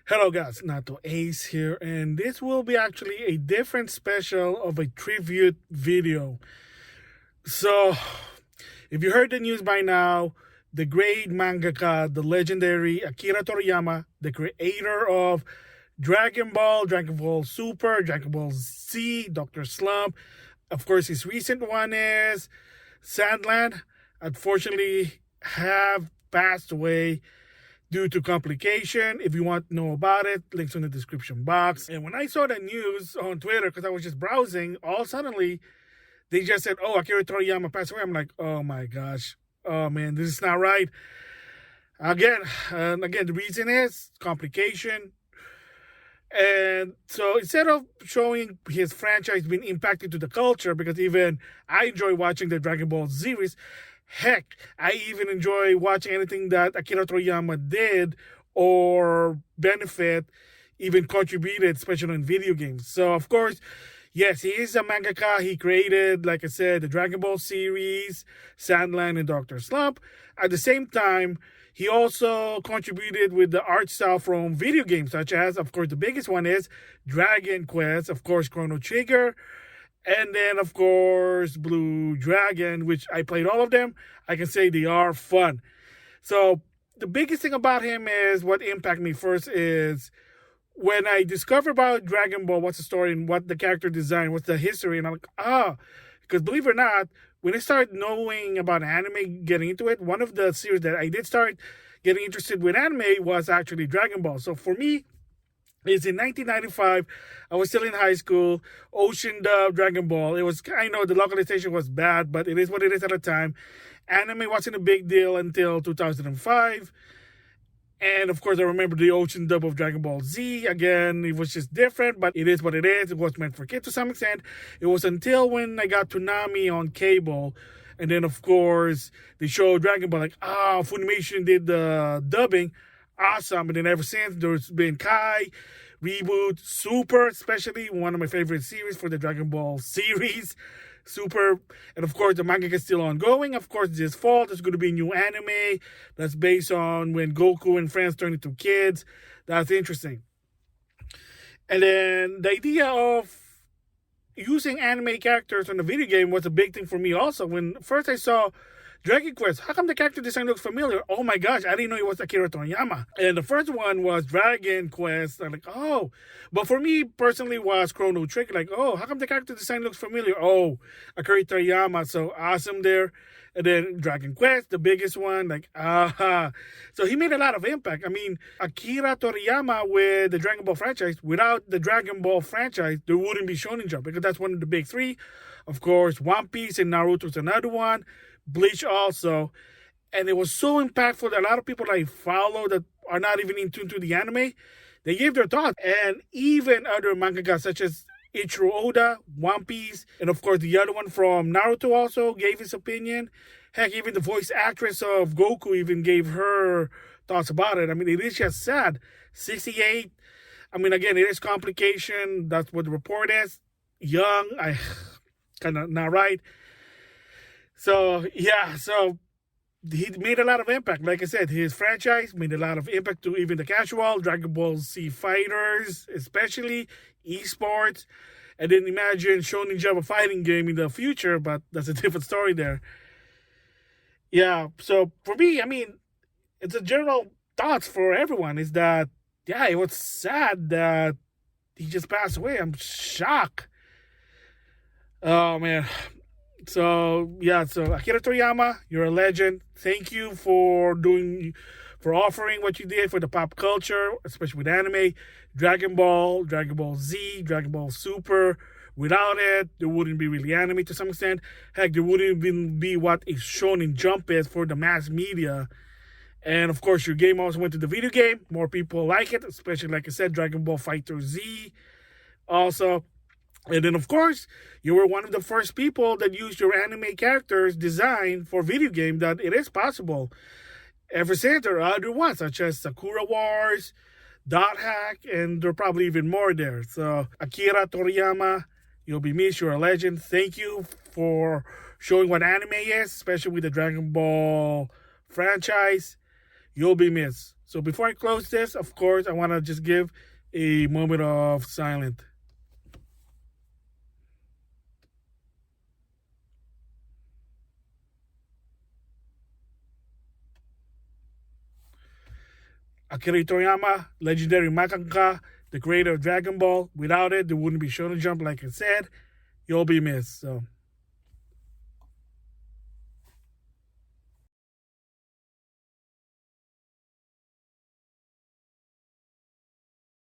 Hello guys, NautoAis here, and this will be actually a different special of a tribute video. So, if you heard the news by now, the great mangaka, the legendary Akira Toriyama, the creator of Dragon Ball, Dragon Ball Super, Dragon Ball Z, Dr. Slump, of course his recent one is Sandland, unfortunately have passed away due to complication. If you want to know about it, links in the description box. And when I saw the news on Twitter, because I was just browsing, all suddenly they just said, "Oh, Akira Toriyama passed away." I'm like, "Oh my gosh, oh man, this is not right." Again, the reason is complication. And so instead of showing his franchise being impacted to the culture, because even I enjoy watching the Dragon Ball series, heck, I even enjoy watching anything that Akira Toriyama did or benefit, even contributed, especially in video games. So, of course, yes, he is a mangaka. He created, like I said, the Dragon Ball series, Sandland, and Dr. Slump. At the same time, he also contributed with the art style from video games, such as, of course, the biggest one is Dragon Quest, of course, Chrono Trigger, and then, of course, Blue Dragon, which I played all of them. I can say they are fun. So the biggest thing about him is what impacted me first is when I discovered about Dragon Ball, what's the story and what the character design, what's the history. And I'm like, because believe it or not, when I started knowing about anime, getting into it, one of the series that I did start getting interested with anime was actually Dragon Ball. So for me, it's in 1995. I was still in high school. Ocean dub Dragon Ball. It was, I know the localization was bad, but it is what it is at the time. Anime wasn't a big deal until 2005. And of course, I remember the Ocean dub of Dragon Ball Z. Again, it was just different, but it is what it is. It was meant for kids to some extent. It was until when I got Toonami on cable. And then, of course, they showed Dragon Ball, like, Funimation did the dubbing. Awesome. And then ever since, there's been Kai, Reboot, Super, especially one of my favorite series for the Dragon Ball series. Super. And of course, the manga is still ongoing. Of course, this fall, there's going to be a new anime that's based on when Goku and friends turn into kids. That's interesting. And then the idea of using anime characters on a video game was a big thing for me also. When first I saw Dragon Quest, how come the character design looks familiar? Oh my gosh, I didn't know it was Akira Toriyama. And the first one was Dragon Quest. I'm like, oh. But for me, personally, was Chrono Trigger. Like, oh, how come the character design looks familiar? Oh, Akira Toriyama, so awesome there. And then Dragon Quest, the biggest one, like, aha. So he made a lot of impact. I mean, Akira Toriyama with the Dragon Ball franchise, without the Dragon Ball franchise, there wouldn't be Shonen Jump, because that's one of the big three. Of course, One Piece and Naruto's another one. Bleach also. And it was so impactful that a lot of people that I follow that are not even in tune to the anime, they gave their thoughts. And even other mangaka such as Ichiro Oda, One Piece, and of course the other one from Naruto also gave his opinion. Heck, even the voice actress of Goku even gave her thoughts about it. I mean, it is just sad. 68. I mean, again, it is complication. That's what the report is. Young. I kind of not right. So, yeah, so he made a lot of impact. Like I said, his franchise made a lot of impact to even the casual, Dragon Ball Z fighters, especially esports. And then imagine Shonen Jump, a fighting game in the future, but that's a different story there. Yeah, so for me, I mean, it's a general thoughts for everyone is that, yeah, it was sad that he just passed away. I'm shocked. Oh, man. So yeah, so Akira Toriyama, you're a legend. Thank you for offering what you did for the pop culture, especially with anime, Dragon Ball, Dragon Ball Z, Dragon Ball Super. Without it, there wouldn't be really anime to some extent. Heck, there wouldn't even be what a Shonen Jump is for the mass media. And of course, your game also went to the video game. More people like it, especially like I said, Dragon Ball Fighter Z. Also. And then, of course, you were one of the first people that used your anime characters design for video game, that it is possible. Ever since, there are other ones, such as Sakura Wars, Dot Hack, and there are probably even more there. So, Akira Toriyama, you'll be missed. You're a legend. Thank you for showing what anime is, especially with the Dragon Ball franchise. You'll be missed. So before I close this, of course, I want to just give a moment of silence. Akira Toriyama, legendary mangaka, the creator of Dragon Ball. Without it, there wouldn't be Shonen Jump, like I said. You'll be missed. So